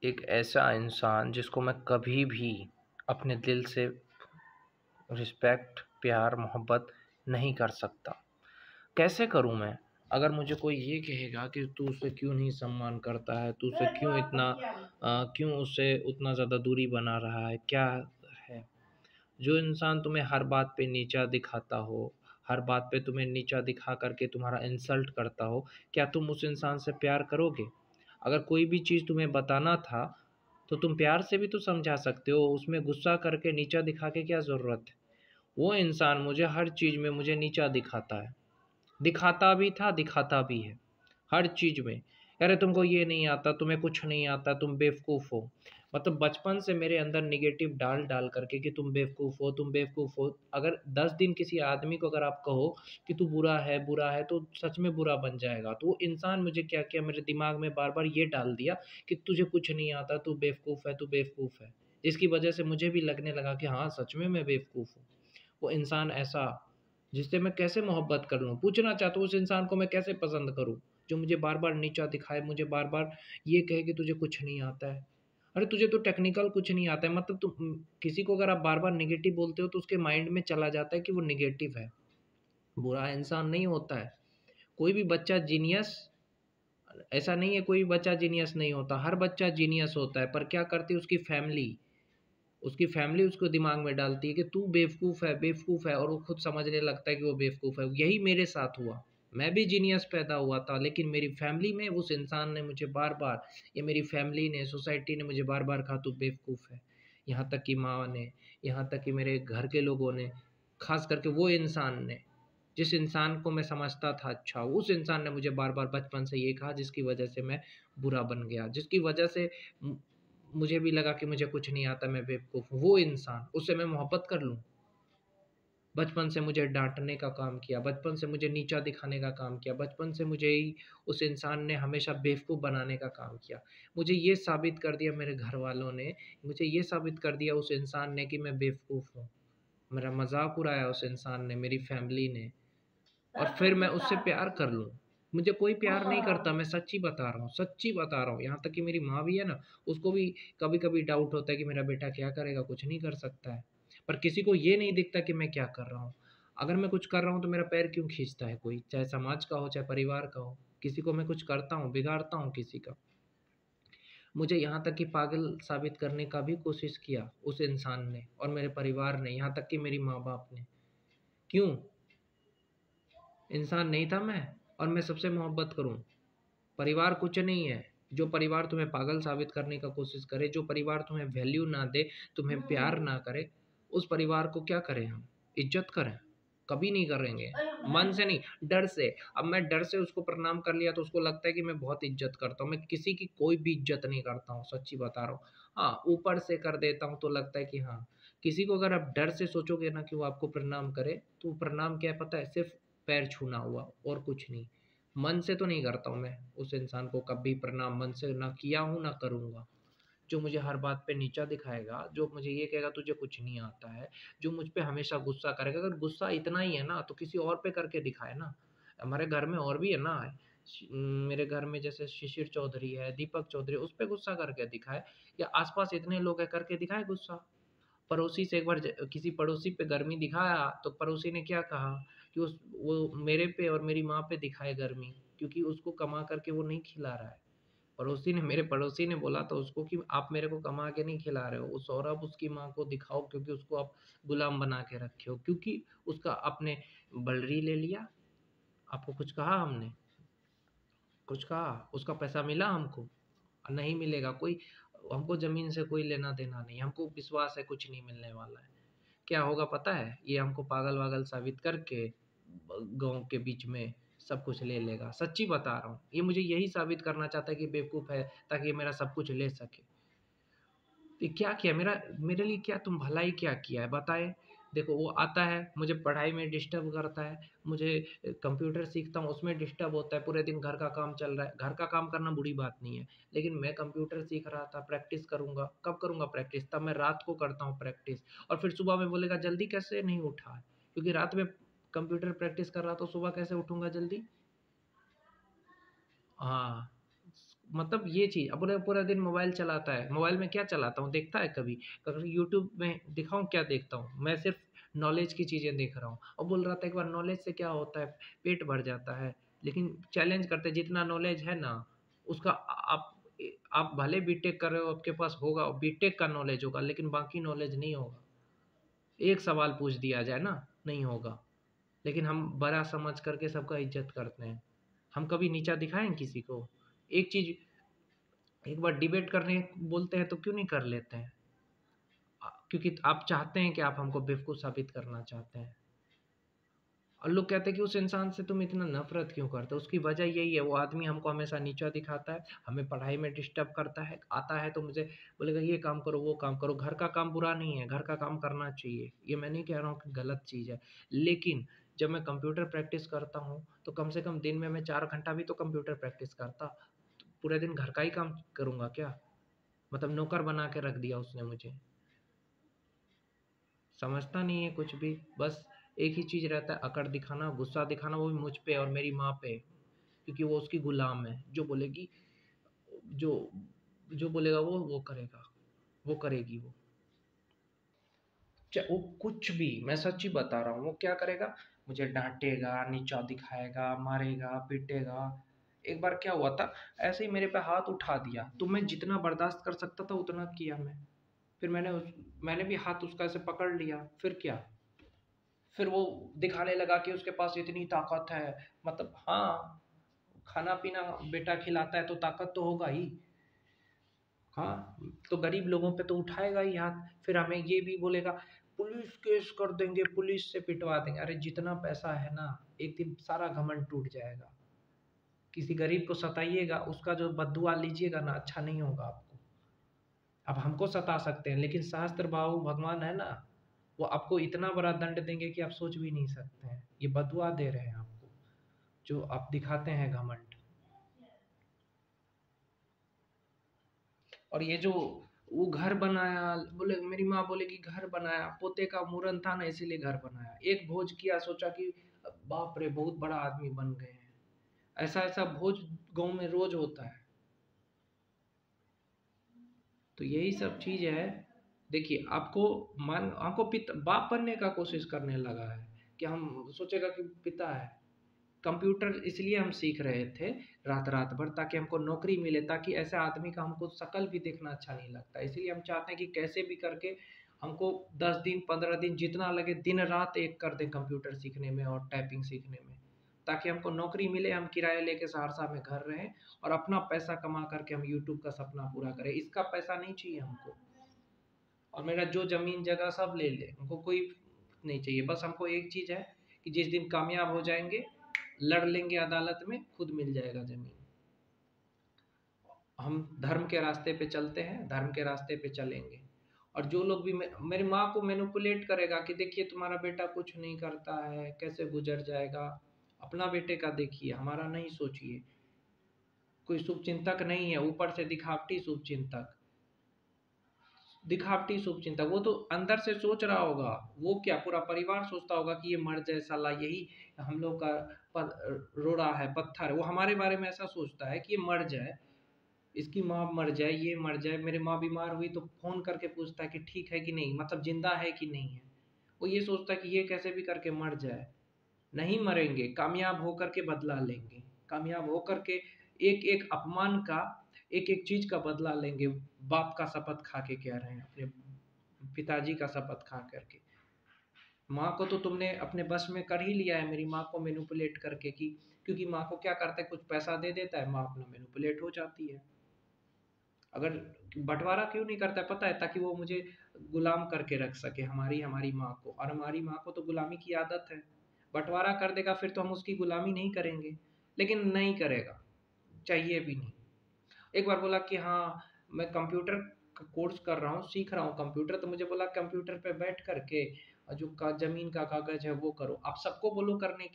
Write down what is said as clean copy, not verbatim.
एक ऐसा इंसान जिसको मैं कभी भी अपने दिल से रिस्पेक्ट, प्यार, मोहब्बत नहीं कर सकता। कैसे करूँ मैं? अगर मुझे कोई ये कहेगा कि तू उसे क्यों नहीं सम्मान करता है, तू उसे क्यों उससे उतना ज़्यादा दूरी बना रहा है, क्या है? जो इंसान तुम्हें हर बात पे नीचा दिखाता हो, हर बात पे तुम्हें नीचा दिखा कर के तुम्हारा इंसल्ट करता हो, क्या तुम उस इंसान से प्यार करोगे? अगर कोई भी चीज़ तुम्हें बताना था, तो तुम प्यार से भी तो समझा सकते हो, उसमें गुस्सा करके नीचा दिखा के क्या ज़रूरत है? वो इंसान मुझे हर चीज़ में मुझे नीचा दिखाता है। दिखाता भी था, दिखाता भी है, हर चीज़ में। अरे तुमको ये नहीं आता, तुम्हें कुछ नहीं आता, तुम बेवकूफ़ हो। मतलब बचपन से मेरे अंदर नेगेटिव डाल-डाल करके कि तुम बेवकूफ़ हो, तुम बेवकूफ़ हो। अगर 10 दिन किसी आदमी को अगर आप कहो कि तू बुरा है, तो सच में बुरा बन जाएगा। तो वो इंसान मुझे क्या किया, मेरे दिमाग में बार-बार ये डाल दिया कि तुझे कुछ नहीं आता, तू बेवकूफ़ है, तू बेवकूफ़ है। जिसकी वजह से मुझे भी लगने लगा कि हाँ, सच में मैं बेवकूफ़ हूँ। वो इंसान ऐसा जिससे मैं कैसे मोहब्बत कर लूँ? पूछना चाहता हूँ उस इंसान को मैं कैसे पसंद करूँ? जो मुझे बार-बार नीचा दिखाए, मुझे बार-बार ये कहे कि तुझे कुछ नहीं आता है। अरे तुझे तो टेक्निकल कुछ नहीं आता है, मतलब तुम किसी को अगर आप बार-बार नेगेटिव बोलते हो तो उसके माइंड में चला जाता है कि वो नेगेटिव है, बुरा इंसान नहीं होता है। कोई भी बच्चा जीनियस ऐसा नहीं है, कोई बच्चा जीनियस नहीं होता, हर बच्चा जीनियस होता है, पर क्या करती है उसकी फैमिली उसको दिमाग में डालती है कि तू बेवकूफ़ है और वो खुद समझने लगता है कि वो बेवकूफ़ है। यही मेरे साथ हुआ। मैं भी जीनियस पैदा हुआ था, लेकिन मेरी फैमिली में उस इंसान ने मुझे बार-बार, या मेरी फैमिली ने, सोसाइटी ने मुझे बार-बार कहा तू बेवकूफ़ है। यहाँ तक कि माँ ने, यहाँ तक कि मेरे घर के लोगों ने, ख़ास करके वो इंसान ने, जिस इंसान को मैं समझता था अच्छा, उस इंसान ने मुझे बार-बार बचपन से ये कहा जिसकी वजह से मैं बुरा बन गया। जिसकी वजह से मु मुझे भी लगा कि मुझे कुछ नहीं आता, मैं बेवकूफ़ हूँ। वो इंसान, उससे मैं मोहब्बत कर लूँ? बचपन से मुझे डाँटने का काम किया, बचपन से मुझे नीचा दिखाने का काम किया, बचपन से मुझे ही उस इंसान ने हमेशा बेवकूफ़ बनाने का काम किया। मुझे ये साबित कर दिया मेरे घरवालों ने, मुझे ये साबित कर दिया उस इंसान ने कि मैं बेवकूफ़ हूँ। मेरा मज़ाक उड़ाया उस इंसान ने, मेरी फ़ैमिली ने, और फिर मैं उससे प्यार कर लूँ। मुझे कोई प्यार नहीं करता, मैं सच्ची बता रहा हूँ, सच्ची बता रहा हूँ। यहाँ तक कि मेरी माँ भी है ना, उसको भी कभी-कभी डाउट होता है कि मेरा बेटा क्या करेगा, कुछ नहीं कर सकता है। पर किसी को ये नहीं दिखता कि मैं क्या कर रहा हूँ। अगर मैं कुछ कर रहा हूँ तो मेरा पैर क्यों खींचता है कोई, चाहे समाज का हो, चाहे परिवार का हो। किसी को मैं कुछ करता हूँ, बिगाड़ता हूँ किसी का। मुझे यहाँ तक कि पागल साबित करने का भी कोशिश किया उस इंसान ने और मेरे परिवार ने, यहाँ तक कि मेरी माँ-बाप ने। क्यों? इंसान नहीं था मैं, और मैं सबसे मोहब्बत करूँ। परिवार कुछ नहीं है। जो परिवार तुम्हें पागल साबित करने का कोशिश करे, जो परिवार तुम्हें वैल्यू ना दे, तुम्हें प्यार ना करे, उस परिवार को क्या करें हम? इज़्ज़त करें? कभी नहीं करेंगे। मन से नहीं, डर से। अब मैं डर से उसको प्रणाम कर लिया तो उसको लगता है कि मैं बहुत इज़्ज़त करता हूँ। मैं किसी की कोई भी इज़्ज़त नहीं करता हूँ, सच्ची बता रहा हूँ। हाँ, ऊपर से कर देता हूँ तो लगता है कि हाँ, किसी को अगर आप डर से सोचोगे ना कि वो आपको प्रणाम करे, तो प्रणाम क्या है पता है? सिर्फ़ पैर छूना हुआ और कुछ नहीं। मन से तो नहीं करता हूँ मैं उस इंसान को कभी प्रणाम, मन से ना किया हूँ, ना करूँगा। जो मुझे हर बात पे नीचा दिखाएगा, जो मुझे ये कहेगा तुझे कुछ नहीं आता है, जो मुझ पे हमेशा गुस्सा करेगा, अगर गुस्सा इतना ही है ना तो किसी और पे करके दिखाए ना। हमारे घर में और भी है ना, मेरे घर में जैसे शिशिर चौधरी है, दीपक चौधरी, उस पे गुस्सा करके दिखाए, या आस-पास इतने लोग हैं करके दिखाए गुस्सा। पड़ोसी से एक बार किसी पड़ोसी पे गर्मी दिखाया तो पड़ोसी ने क्या कहा कि उस वो मेरे पे और मेरी माँ पे दिखाए गर्मी, क्योंकि उसको कमा करके वो नहीं खिला रहा है। मेरे पड़ोसी ने बोला था उसको कि आप मेरे को कमा के नहीं खिला रहे हो, उस सौरभ उसकी माँ को दिखाओ क्योंकि उसको आप गुलाम बना के रखे हो, क्योंकि उसका आपने बलरी ले लिया। आपको कुछ कहा हमने? कुछ कहा? उसका पैसा मिला हमको? नहीं मिलेगा। कोई हमको ज़मीन से कोई लेना-देना नहीं है, हमको विश्वास है कुछ नहीं मिलने वाला है। क्या होगा पता है? ये हमको पागल-वागल साबित करके गाँव के बीच में सब कुछ ले लेगा। सच्ची बता रहा हूँ। ये मुझे यही साबित करना चाहता है कि बेवकूफ़ है, ताकि ये मेरा सब कुछ ले सके। ये क्या किया मेरे लिए, क्या तुम भलाई क्या किया है बताएँ? देखो वो आता है, मुझे पढ़ाई में डिस्टर्ब करता है, मुझे कंप्यूटर सीखता हूँ उसमें डिस्टर्ब होता है, पूरे दिन घर का काम चल रहा है। घर का काम करना बुरी बात नहीं है, लेकिन मैं कंप्यूटर सीख रहा था, प्रैक्टिस करूँगा। कब करूँगा प्रैक्टिस? तब मैं रात को करता हूँ प्रैक्टिस, और फिर सुबह में बोलेगा जल्दी कैसे नहीं उठा? क्योंकि रात में कंप्यूटर प्रैक्टिस कर रहा तो सुबह कैसे उठूँगा जल्दी? हाँ, मतलब ये चीज़ अब पूरा पूरा दिन मोबाइल चलाता है, मोबाइल में क्या चलाता हूँ देखता है कभी? कभी यूट्यूब में दिखाऊँ क्या देखता हूँ? मैं सिर्फ़ नॉलेज की चीज़ें देख रहा हूँ और बोल रहा था एक बार नॉलेज से क्या होता है, पेट भर जाता है। लेकिन चैलेंज करते हैं जितना नॉलेज है ना, उसका आप भले बीटेक कर रहे हो, आपके पास होगा बीटेक का नॉलेज होगा, लेकिन बाकी नॉलेज नहीं होगा। एक सवाल पूछ दिया जाए ना, नहीं होगा। लेकिन हम बड़ा समझ करके सबका इज़्ज़त करते हैं। हम कभी नीचा दिखाएँ किसी को? एक चीज़ एक बार डिबेट करने बोलते हैं तो क्यों नहीं कर लेते हैं? क्योंकि आप चाहते हैं कि आप हमको बेवकूफ़ साबित करना चाहते हैं। और लोग कहते हैं कि उस इंसान से तुम इतना नफ़रत क्यों करते हो? उसकी वजह यही है, वो आदमी हमको हमेशा नीचा दिखाता है, हमें पढ़ाई में डिस्टर्ब करता है, आता है तो मुझे बोलेगा ये काम करो, वो काम करो। घर का काम बुरा नहीं है, घर का काम करना चाहिए। ये मैं नहीं कह रहा हूँ कि गलत चीज़ है। लेकिन जब मैं कंप्यूटर प्रैक्टिस करता हूँ, तो कम से कम दिन में मैं 4 घंटा भी तो कंप्यूटर प्रैक्टिस करता। तो पूरे दिन घर का ही काम करूँगा क्या? मतलब नौकर बना के रख दिया उसने मुझे। समझता नहीं है कुछ भी, बस एक ही चीज़ रहता है अकड़ दिखाना, गुस्सा दिखाना, वो भी मुझ पे और मेरी माँ पे, क्योंकि वो उसकी गुलाम है। जो बोलेगी जो जो बोलेगा वो करेगा, वो करेगी वो। वो कुछ भी, मैं सच ही बता रहा हूँ, वो क्या करेगा? मुझे डाँटेगा, नीचा दिखाएगा, मारेगा, पीटेगा। एक बार क्या हुआ था, ऐसे ही मेरे पे हाथ उठा दिया, तो मैं जितना बर्दाश्त कर सकता था उतना किया मैं। फिर मैंने भी हाथ उसका ऐसे पकड़ लिया, फिर क्या? फिर वो दिखाने लगा कि उसके पास इतनी ताकत है। मतलब हाँ, खाना-पीना बेटा खिलाता है तो ताकत तो होगा ही। हाँ, तो गरीब लोगों पे तो उठाएगा ही हाथ। फिर हमें ये भी बोलेगा, पुलिस केस कर देंगे, पुलिस से पिटवा देंगे। अरे जितना पैसा है ना, एक दिन सारा घमंड टूट जाएगा। किसी गरीब को सताइएगा, उसका जो बददुआ लीजिएगा ना, अच्छा नहीं होगा आपको। अब हमको सता सकते हैं, लेकिन सहस्त्र बाहु भगवान है ना, वो आपको इतना बड़ा दंड देंगे कि आप सोच भी नहीं सकते हैं। ये बदुआ दे रहे हैं आपको, जो आप दिखाते हैं घमंड। और ये जो वो घर बनाया, बोले मेरी माँ बोलेगी घर बनाया, पोते का मुरन था ना इसीलिए घर बनाया। एक भोज किया, सोचा कि बाप रे बहुत बड़ा आदमी बन गए हैं। ऐसा ऐसा भोज गांव में रोज होता है। तो यही सब चीज है। देखिए आपको मान आपको पिता बाप बनने का कोशिश करने लगा है कि हम सोचेगा कि पिता है। कंप्यूटर इसलिए हम सीख रहे थे रात रात भर, ताकि हमको नौकरी मिले, ताकि ऐसे आदमी का हमको शक्ल भी देखना अच्छा नहीं लगता। इसीलिए हम चाहते हैं कि कैसे भी करके हमको 10 दिन 15 दिन जितना लगे दिन रात एक कर दें कंप्यूटर सीखने में और टाइपिंग सीखने में, ताकि हमको नौकरी मिले, हम किराया लेके सहरसा में घर रहें और अपना पैसा कमा करके हम यूट्यूब का सपना पूरा करें। इसका पैसा नहीं चाहिए हमको। और मेरा जो ज़मीन जगह सब ले ले, हमको कोई नहीं चाहिए। बस हमको एक चीज़ है कि जिस दिन कामयाब हो जाएँगे, लड़ लेंगे अदालत में, खुद मिल जाएगा ज़मीन। हम धर्म के रास्ते पे चलते हैं, धर्म के रास्ते पे चलेंगे। और जो लोग भी मेरी माँ को मैनिपुलेट करेगा कि देखिए तुम्हारा बेटा कुछ नहीं करता है, कैसे गुज़र जाएगा। अपना बेटे का देखिए, हमारा नहीं सोचिए। कोई शुभचिंतक नहीं है, ऊपर से दिखावटी शुभचिंतक। दिखावटी शुभचिंतक, वो तो अंदर से सोच रहा होगा। वो क्या पूरा परिवार सोचता होगा कि ये मर जाए साला, यही हम लोग का रोड़ा है, पत्थर है। वो हमारे बारे में ऐसा सोचता है कि ये मर जाए, इसकी माँ मर जाए, ये मर जाए। मेरी माँ बीमार हुई तो फ़ोन करके पूछता है कि ठीक है कि नहीं, मतलब ज़िंदा है कि नहीं है। वो ये सोचता है कि ये कैसे भी करके मर जाए। नहीं मरेंगे, कामयाब होकर के बदला लेंगे। कामयाब होकर के एक-एक अपमान का, एक-एक चीज़ का बदला लेंगे। बाप का शपथ खा के कह रहे हैं, अपने पिताजी का शपथ खा कर के। माँ को तो तुमने अपने बस में कर ही लिया है, मेरी माँ को मैनिपुलेट करके कि क्योंकि माँ को क्या करता है, कुछ पैसा दे देता है, माँ अपना मैनिपुलेट हो जाती है। अगर बँटवारा क्यों नहीं करता है पता है? ताकि वो मुझे गुलाम करके रख सके, हमारी माँ को। और हमारी माँ को तो गुलामी की आदत है। बँटवारा कर देगा फिर तो हम उसकी गुलामी नहीं करेंगे, लेकिन नहीं करेगा, चाहिए भी नहीं। एक बार बोला कि हाँ, मैं कंप्यूटर का कोर्स कर रहा हूँ, सीख रहा हूँ कंप्यूटर, तो मुझे बोला कंप्यूटर पे बैठ कर के जो का ज़मीन का कागज़ है वो करो। आप सबको बोलो करने